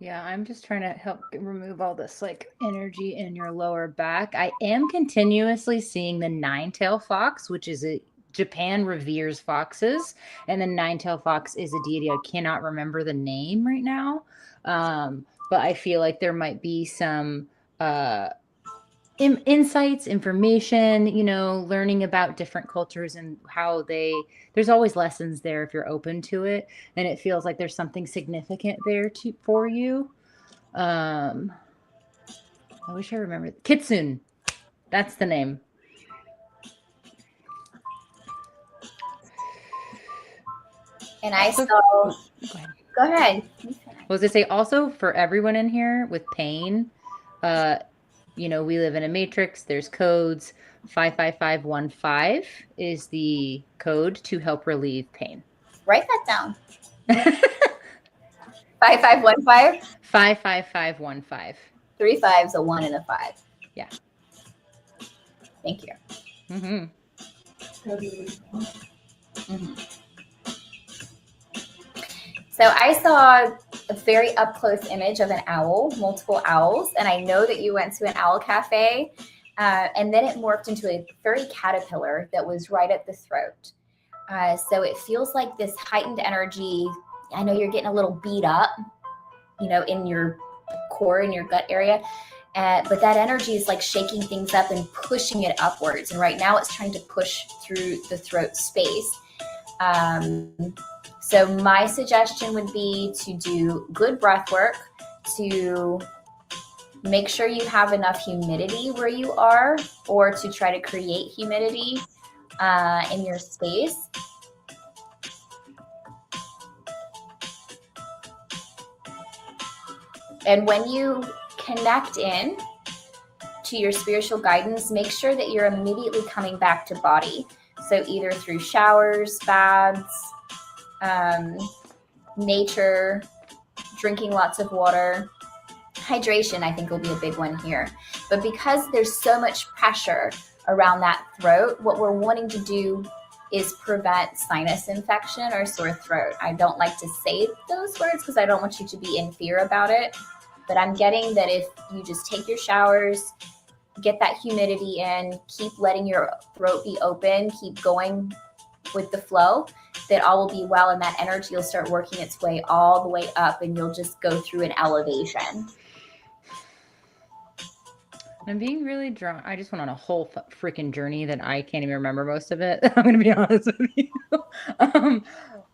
Yeah, I'm just trying to help remove all this like energy in your lower back. I am continuously seeing the nine-tailed fox, which is Japan reveres foxes, and the nine-tailed fox is a deity. I cannot remember the name right now, but I feel like there might be some insights, information, learning about different cultures and how there's always lessons there if you're open to it. And it feels like there's something significant there for you. I wish I remembered. Kitsune. That's the name. And I So- saw, Go ahead. go ahead. Was to say also for everyone in here with pain, we live in a matrix. There's codes. 55515 is the code to help relieve pain. Write that down. 5515? 55515. 3 5's a 1 and a 5. Yeah. Thank you. Mm-hmm. So I saw a very up close image of an owl, multiple owls, and I know that you went to an owl cafe, and then it morphed into a furry caterpillar that was right at the throat. So it feels like this heightened energy. I know you're getting a little beat up, in your core, in your gut area, but that energy is like shaking things up and pushing it upwards. And right now it's trying to push through the throat space. So my suggestion would be to do good breath work, to make sure you have enough humidity where you are, or to try to create humidity in your space. And when you connect in to your spiritual guidance, make sure that you're immediately coming back to body. So either through showers, baths, nature, drinking lots of water. Hydration, I think, will be a big one here. But because there's so much pressure around that throat, what we're wanting to do is prevent sinus infection or sore throat. I don't like to say those words because I don't want you to be in fear about it. But I'm getting that if you just take your showers, get that humidity in, keep letting your throat be open, keep going with the flow, that all will be well, and that energy will start working its way all the way up, and you'll just go through an elevation. I'm being really drawn. I just went on a whole freaking journey that I can't even remember most of it. I'm going to be honest with you.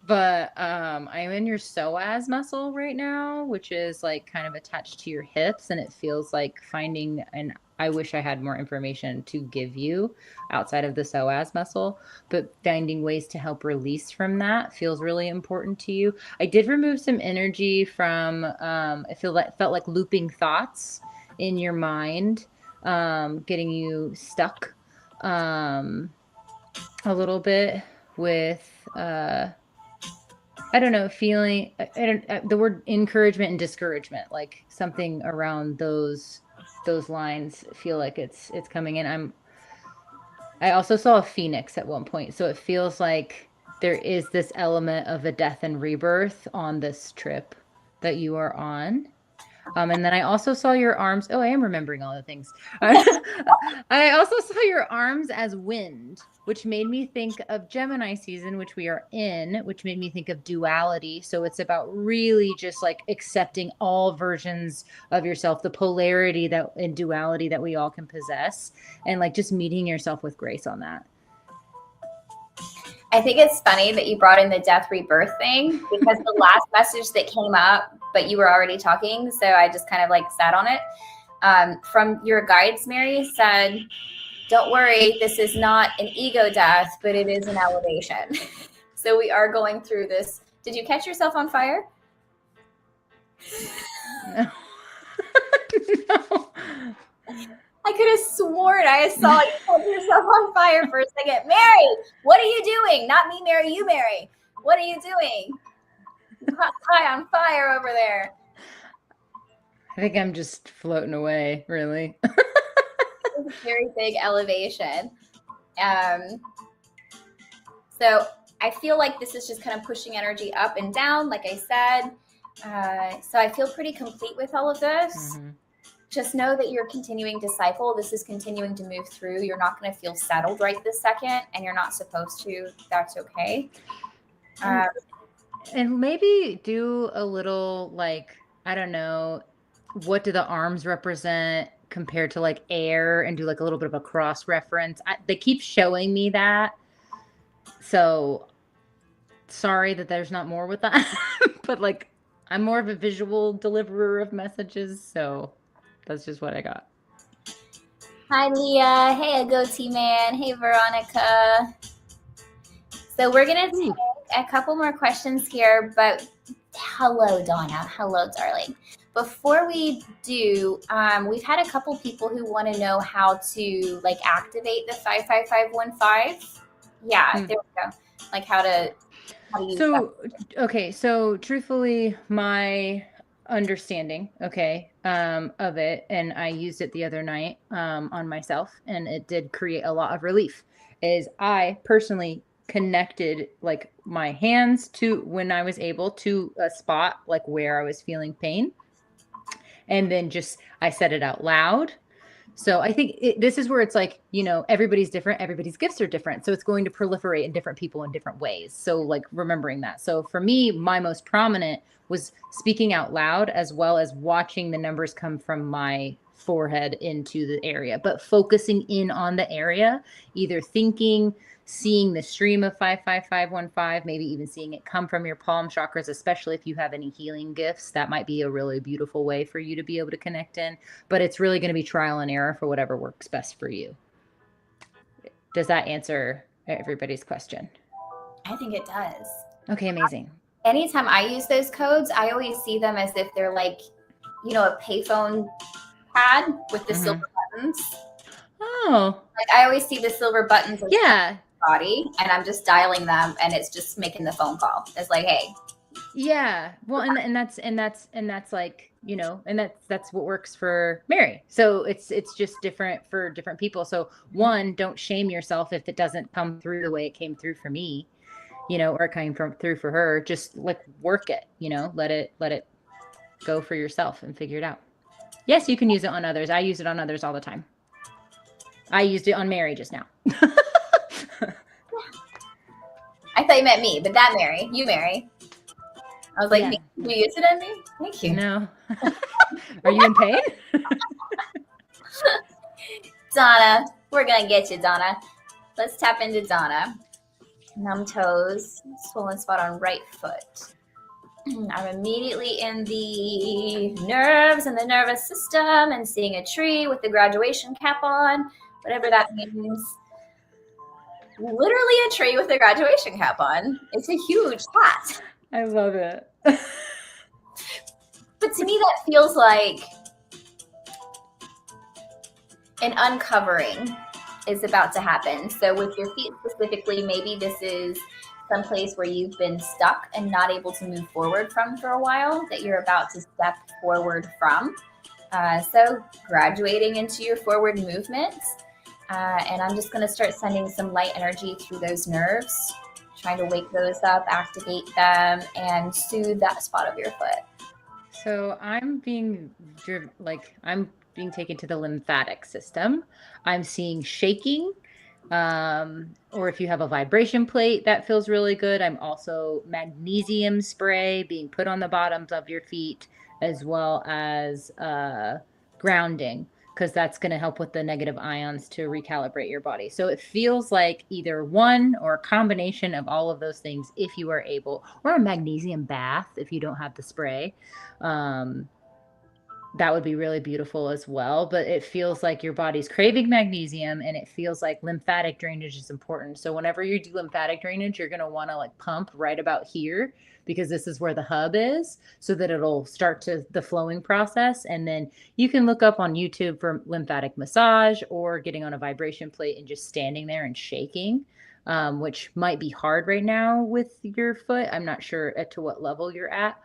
But I'm in your psoas muscle right now, which is like kind of attached to your hips. And it feels like finding, and I wish I had more information to give you outside of the psoas muscle, but finding ways to help release from that feels really important to you. I did remove some energy from, I felt like looping thoughts in your mind, getting you stuck a little bit with, I don't know, feeling, the word encouragement and discouragement, like something around those lines feel like it's coming in. I also saw a phoenix at one point. So it feels like there is this element of a death and rebirth on this trip that you are on. And then I also saw your arms. Oh, I am remembering all the things. I also saw your arms as wind, which made me think of Gemini season, which we are in, which made me think of duality. So it's about really just like accepting all versions of yourself, the polarity that and duality that we all can possess, and like just meeting yourself with grace on that. I think it's funny that you brought in the death rebirth thing, because the last message that came up, but you were already talking, so I just kind of like sat on it. From your guides, Mary, said, don't worry, this is not an ego death, but it is an elevation. So we are going through this. Did you catch yourself on fire? No. No. I could have sworn I saw you put yourself on fire for a second. Mary, what are you doing? Not me, Mary, you, Mary. What are you doing? High on fire over there. I think I'm just floating away, really. It's a very big elevation. So I feel like this is just kind of pushing energy up and down, like I said. So I feel pretty complete with all of this. Mm-hmm. Just know that you're continuing to cycle. This is continuing to move through. You're not going to feel settled right this second, and you're not supposed to. That's okay. And maybe do a little, like, I don't know, what do the arms represent compared to like air, and do like a little bit of a cross reference. They keep showing me that. So sorry that there's not more with that, but like I'm more of a visual deliverer of messages. So that's just what I got. Hi, Leah. Hey, Agoti Man. Hey, Veronica. So we're going to take a couple more questions here, but hello, Donna. Hello, darling. Before we do, we've had a couple people who want to know how to like activate the 55515. Yeah, there we go. Like how to use that. Okay, so truthfully, my understanding, of it, and I used it the other night on myself, and it did create a lot of relief. Is I personally connected like my hands to when I was able to a spot like where I was feeling pain, and then just I said it out loud. So I think this is where it's like, everybody's different. Everybody's gifts are different. So it's going to proliferate in different people in different ways. So like remembering that. So for me, my most prominent was speaking out loud as well as watching the numbers come from my forehead into the area, but focusing in on the area, either thinking, seeing the stream of 55515, maybe even seeing it come from your palm chakras, especially if you have any healing gifts. That might be a really beautiful way for you to be able to connect in, but it's really going to be trial and error for whatever works best for you. Does that answer everybody's question? I think it does. Okay, amazing. Anytime I use those codes, I always see them as if they're like, a payphone pad with the silver buttons. Oh. Like I always see the silver buttons. Yeah. Body, and I'm just dialing them, and it's just making the phone call. It's like, hey. Yeah. Well, and that's like, and that's what works for Mary. So it's just different for different people. So one, don't shame yourself if it doesn't come through the way it came through for me, or it came through for her. Just like work it, let it go for yourself and figure it out. Yes, you can use it on others. I use it on others all the time. I used it on Mary just now. I thought you meant me, but that Mary, you Mary. I was like, yeah. You use it on me? Thank you. No. Are you in pain? Donna, we're going to get you, Donna. Let's tap into Donna. Numb toes, swollen spot on right foot. I'm immediately in the nerves and the nervous system and seeing a tree with the graduation cap on, whatever that means. Literally a tree with a graduation cap on. It's a huge hat. I love it. But to me, that feels like an uncovering is about to happen. So with your feet specifically, maybe this is someplace where you've been stuck and not able to move forward from for a while that you're about to step forward from. So graduating into your forward movements. And I'm just going to start sending some light energy through those nerves, trying to wake those up, activate them, and soothe that spot of your foot. So I'm being driven, I'm being taken to the lymphatic system. I'm seeing shaking, or if you have a vibration plate, that feels really good. I'm also magnesium spray being put on the bottoms of your feet, as well as grounding, because that's going to help with the negative ions to recalibrate your body. So it feels like either one or a combination of all of those things, if you are able, or a magnesium bath if you don't have the spray. That would be really beautiful as well. But it feels like your body's craving magnesium, and it feels like lymphatic drainage is important. So whenever you do lymphatic drainage, you're going to want to pump right about here, because this is where the hub is, so that it'll start to the flowing process. And then you can look up on YouTube for lymphatic massage, or getting on a vibration plate and just standing there and shaking, which might be hard right now with your foot. I'm not sure to what level you're at.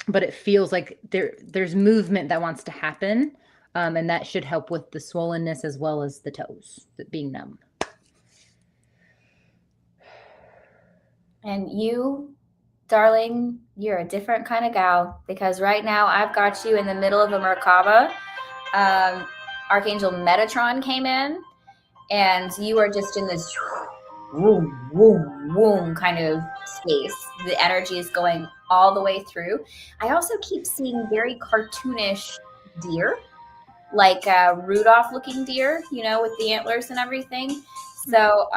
But it feels like there's movement that wants to happen. And that should help with the swollenness as well as the toes being numb. And you, darling, you're a different kind of gal, because right now I've got you in the middle of a Merkaba. Archangel Metatron came in, and you are just in this whoom, whoom, whoom kind of space. The energy is going all the way through. I also keep seeing very cartoonish deer, like Rudolph looking deer, with the antlers and everything. So,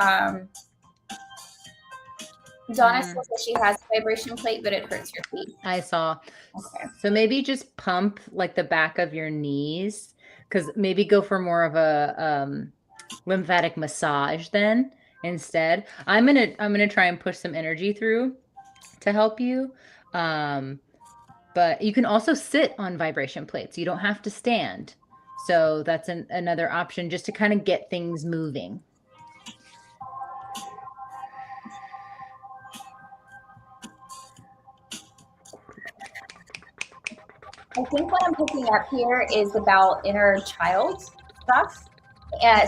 Donna says that she has a vibration plate, but it hurts your feet. I saw. Okay. So maybe just pump the back of your knees, because maybe go for more of a lymphatic massage then, instead. I'm gonna try and push some energy through to help you. But you can also sit on vibration plates. You don't have to stand. So that's another option just to kind of get things moving. I think what I'm picking up here is about inner child stuff,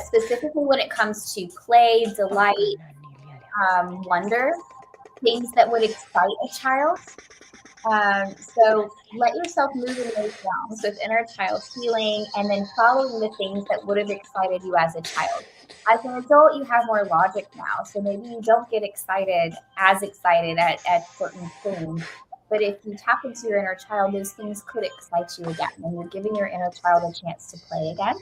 specifically when it comes to play, delight, wonder, things that would excite a child. So let yourself move in those realms with inner child healing and then following the things that would have excited you as a child. As an adult, you have more logic now. So maybe you don't get as excited at certain things. But if you tap into your inner child, those things could excite you again. And you're giving your inner child a chance to play again.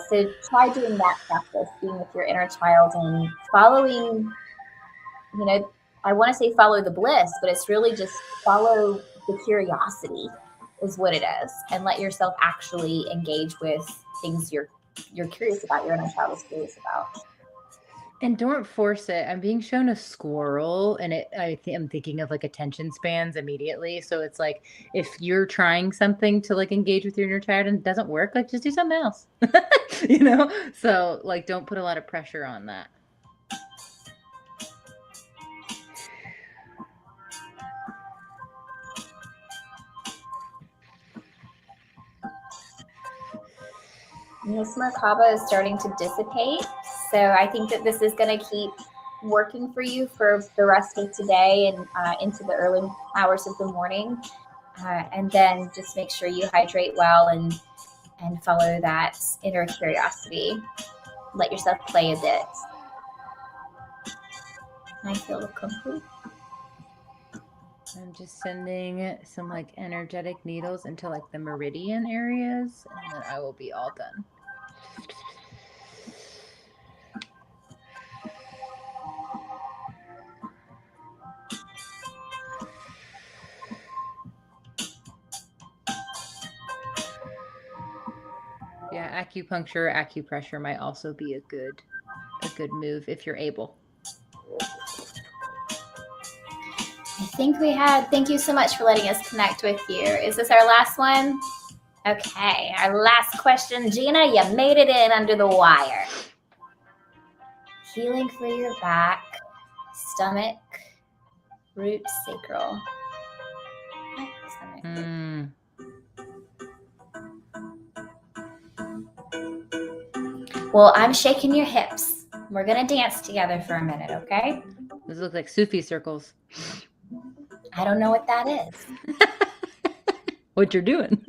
So try doing that practice, being with your inner child and following, I want to say follow the bliss, but it's really just follow the curiosity is what it is, and let yourself actually engage with things you're curious about, your inner child is curious about. And don't force it. I'm being shown a squirrel, and I'm thinking of like attention spans immediately. So it's like if you're trying something to like engage with your inner child and it doesn't work, like just do something else. So like don't put a lot of pressure on that. Miss Merkaba is starting to dissipate. So I think that this is going to keep working for you for the rest of today and into the early hours of the morning. And then just make sure you hydrate well and follow that inner curiosity. Let yourself play a bit. I feel complete. I'm just sending some like energetic needles into like the meridian areas, and then I will be all done. Yeah, acupuncture, acupressure might also be a good move if you're able. Thank you so much for letting us connect with you. Is this our last one? Okay, our last question. Gina, you made it in under the wire. Healing for your back, stomach, root, sacral. Well, I'm shaking your hips. We're going to dance together for a minute, okay? Those look like Sufi circles. I don't know what that is. What you're doing.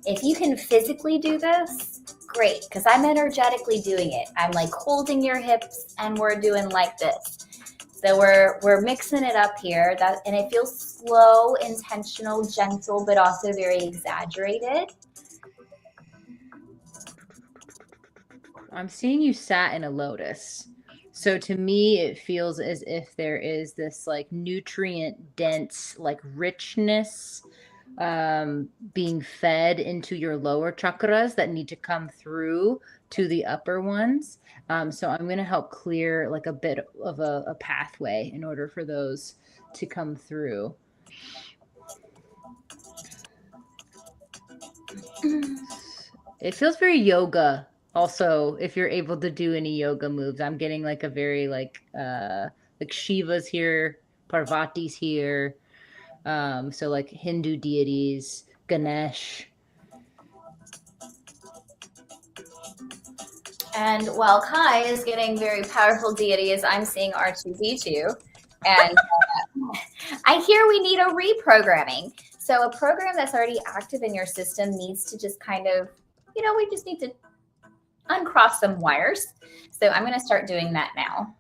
If you can physically do this, great, because I'm energetically doing it. I'm like holding your hips and we're doing like this. So we're mixing it up here, and it feels slow, intentional, gentle, but also very exaggerated. I'm seeing you sat in a lotus. So to me, it feels as if there is this like nutrient dense, like richness being fed into your lower chakras that need to come through to the upper ones. So I'm going to help clear like a bit of a pathway in order for those to come through. It feels very yoga. Also, if you're able to do any yoga moves, I'm getting like a very like Shiva's here, Parvati's here. So like Hindu deities, Ganesh. And while Kai is getting very powerful deities, I'm seeing R2D2. And I hear we need a reprogramming. So a program that's already active in your system needs to just kind of, we just need to uncross some wires. So I'm going to start doing that now.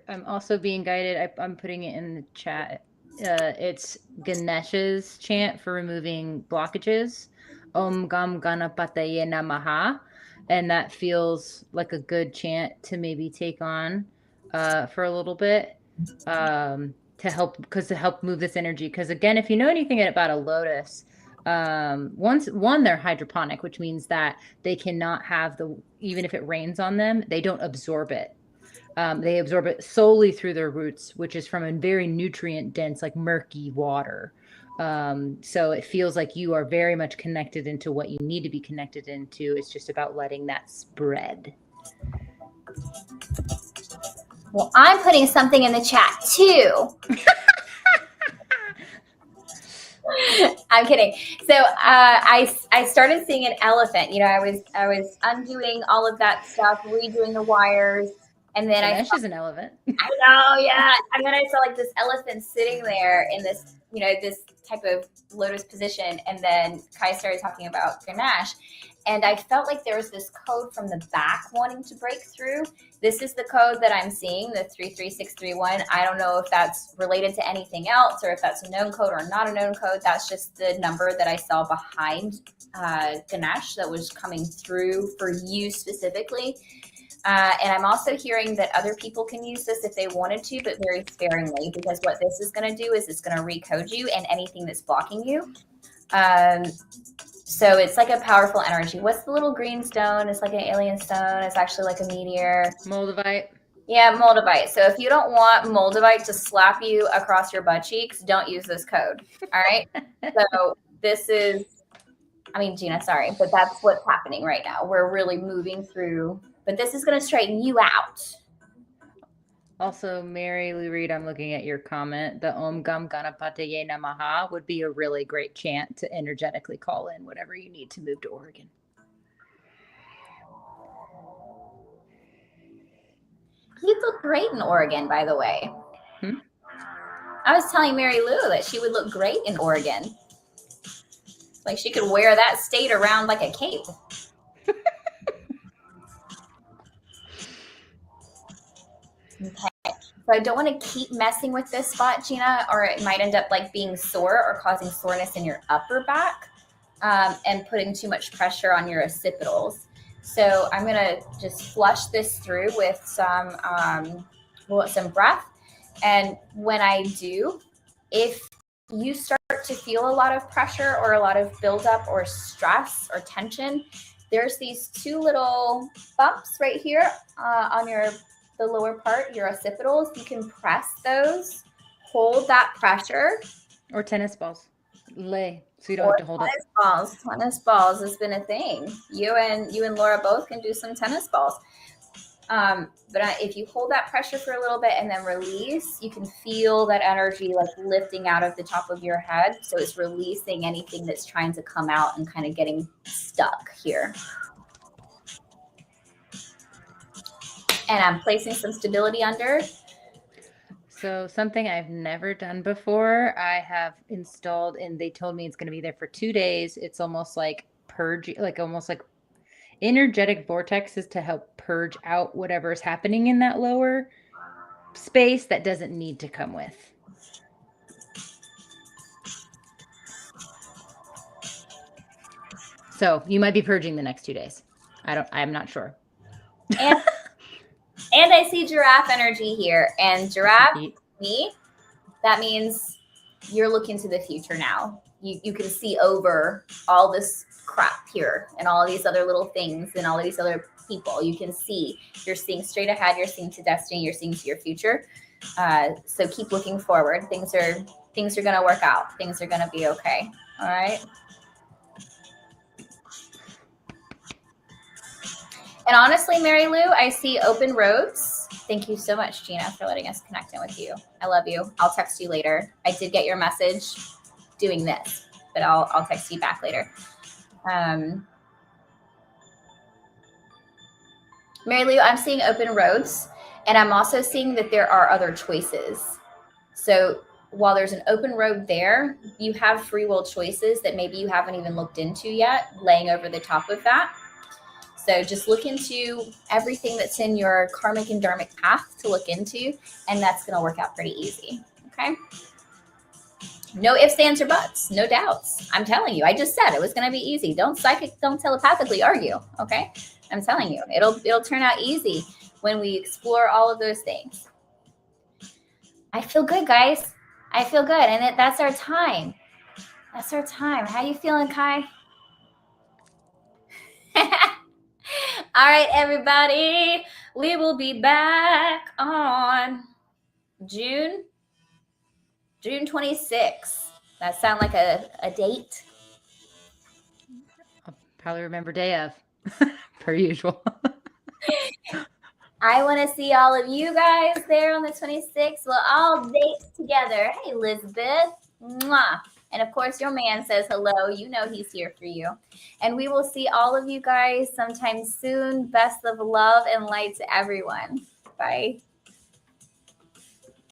I'm also being guided. I'm putting it in the chat. It's Ganesh's chant for removing blockages. Om Gam Ganapataye Namaha. And that feels like a good chant to maybe take on for a little bit. To to help move this energy. Because again, if you know anything about a lotus, they're hydroponic, which means that they cannot have even if it rains on them, they don't absorb it. They absorb it solely through their roots, which is from a very nutrient dense, like murky water. So it feels like you are very much connected into what you need to be connected into. It's just about letting that spread. Well, I'm putting something in the chat too. I'm kidding. So I started seeing an elephant. I was undoing all of that stuff, redoing the wires, and then she's an elephant. I know, yeah. And then I saw like this elephant sitting there in this, this type of lotus position. And then Kai started talking about Ganesh. And I felt like there was this code from the back wanting to break through. This is the code that I'm seeing, the 33631. I don't know if that's related to anything else or if that's a known code or not a known code. That's just the number that I saw behind Ganesh that was coming through for you specifically. And I'm also hearing that other people can use this if they wanted to, but very sparingly, because what this is going to do is it's going to recode you and anything that's blocking you. So it's like a powerful energy. What's the little green stone? It's like an alien stone. It's actually like a meteor. Moldavite. Yeah, Moldavite. So if you don't want Moldavite to slap you across your butt cheeks, don't use this code. All right. So this is, Gina, sorry, but that's what's happening right now. We're really moving through, but this is going to straighten you out. Also, Mary Lou Reed, I'm looking at your comment. The Om Gam Ganapataye Namaha would be a really great chant to energetically call in whatever you need to move to Oregon. You'd look great in Oregon, by the way. I was telling Mary Lou that she would look great in Oregon. Like she could wear that state around like a cape. Okay. So I don't want to keep messing with this spot, Gina, or it might end up like being sore or causing soreness in your upper back and putting too much pressure on your occipitals. So I'm going to just flush this through with some breath. And when I do, if you start to feel a lot of pressure or a lot of buildup or stress or tension, there's these two little bumps right here on the lower part, your occipitals. You can press those, hold that pressure. Or tennis balls. Lay, so you don't have to hold it. Tennis balls has been a thing. You and Laura both can do some tennis balls. But if you hold that pressure for a little bit and then release, you can feel that energy like lifting out of the top of your head. So it's releasing anything that's trying to come out and kind of getting stuck here. And I'm placing some stability under. So something I've never done before, I have installed, and they told me it's going to be there for 2 days. It's almost like almost like energetic vortexes to help purge out whatever's happening in that lower space that doesn't need to come with. So you might be purging the next 2 days. I'm not sure. And I see giraffe energy here. And giraffe, that means you're looking to the future now. You can see over all this crap here and all these other little things and all of these other people. You can see. You're seeing straight ahead. You're seeing to destiny. You're seeing to your future. So keep looking forward. Things are going to work out. Things are going to be okay. All right. And honestly, Mary Lou, I see open roads. Thank you so much, Gina, for letting us connect in with you. I love you. I'll text you later. I did get your message doing this, but I'll text you back later. Mary Lou, I'm seeing open roads, and I'm also seeing that there are other choices. So while there's an open road there, you have free will choices that maybe you haven't even looked into yet, laying over the top of that. So just look into everything that's in your karmic and dharmic path to look into, and that's going to work out pretty easy. Okay. No ifs, ands, or buts. No doubts. I'm telling you, I just said it was going to be easy. Don't telepathically argue. Okay. I'm telling you, it'll turn out easy when we explore all of those things. I feel good, guys. I feel good. And that's our time. That's our time. How you feeling, Kai? All right, everybody. We will be back on June 26th. That sound like a date? I'll probably remember day of, per usual. I want to see all of you guys there on the 26th. We'll all date together. Hey, Elizabeth. Mwah. And of course, your man says hello. You know he's here for you. And we will see all of you guys sometime soon. Best of love and light to everyone. Bye.